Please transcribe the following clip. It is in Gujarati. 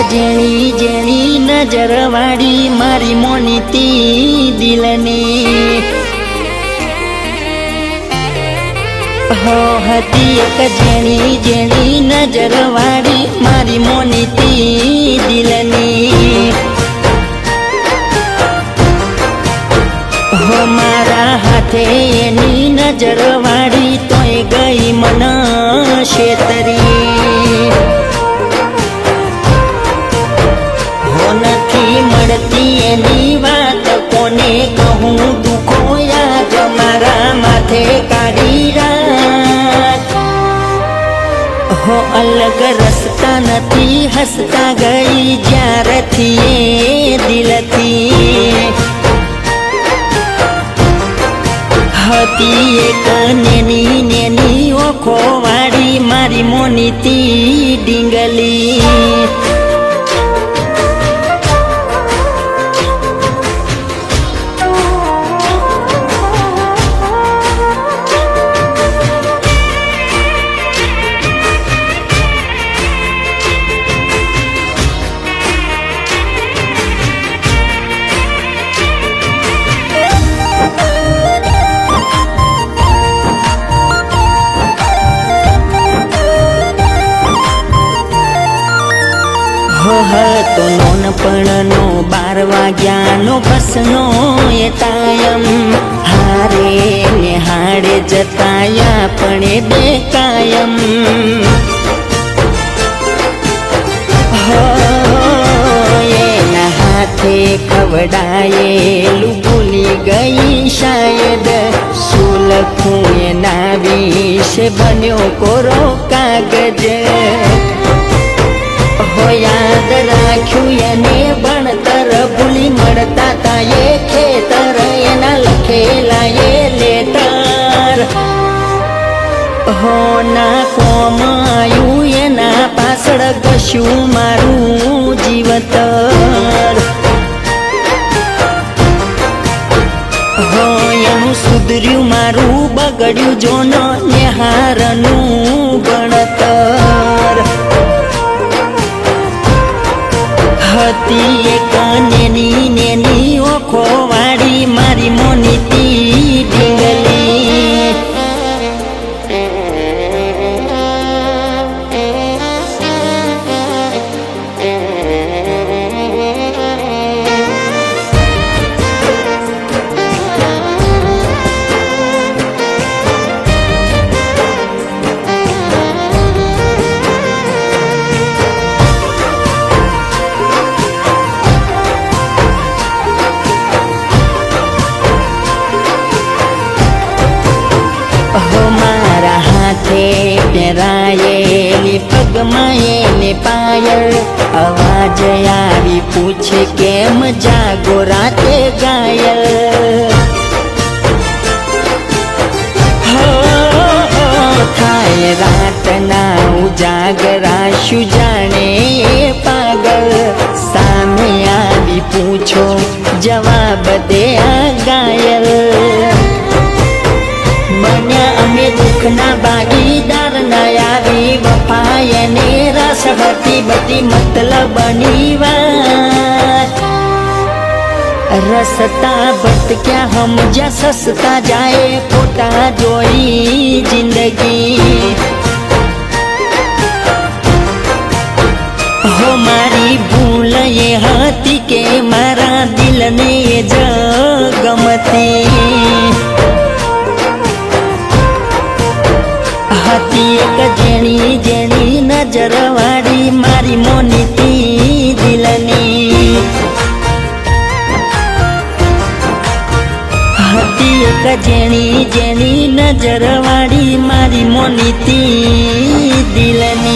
જેણી જેણી નજર વાળી મારી મોનીતી દિલની હો હતી એક જેણી જેણી નજર વાળી મારી મોનીતી દિલની હો મારા હાથે એની નજર વાળી તોય ગઈ મન શેતરી હો નથી મળતી એની વાત કોને કહું દુખો યાદ મારા માથે કાઢી રાત હો અલગ રસ્તા નથી હસતા ગઈ જ્યારથી એ દિલથી હતી એક નેની નેની ઓખો વાળી મારી મોનીતી ડીંગલી હતો નોનપણનો 12 વાગ્યાનો બસનો એ તાયમ હારે ને હાડે જતાયા પણ એ બે કાયમ હો એના હાથે ખવડાયેલું ભૂલી ગઈ શાયદ શું લખું એના વિશે બન્યો કોરો કાગજ યાદ રાખ્યું એને ભણતર ભૂલી મળતા તા એ ખેતર એના લખેલા એ લેટર હો ના કોમ આવ્યું એના પાછળ કશું મારું જીવતર હો એનું સુધર્યું મારું બગડ્યું જોનો નિહારનું ભણતર હતી એક નેની નેની ઓખો વાળી મારી મોનીતી ડીંગલી પહેરાયેલી પગમાં એને પાયલ અવાજ આવી પૂછે કેમ જાગો રાતે ઘાયલ થાય રાતના ઉજાગરા શું જાણે એ પાગલ સામે આવી પૂછો જવાબ દે આ ઘાયલ બન્યા અમે દુઃખના ભાગીદાર ન આવી વફા એને રસ હતી બધી મતલબની વાત રસતા ભટક્યા સમજ્યા સસતા જાય ફોટા જોઈ જિંદગી હો મારી ભૂલ એ હતી કે મારા દિલને જ ગમતી હતી એક જેણી જેણી નજર વાળી મારી મોનીતી દિલની હતી એક જેણી જેણી નજર વાળી મારી મોનીતી દિલની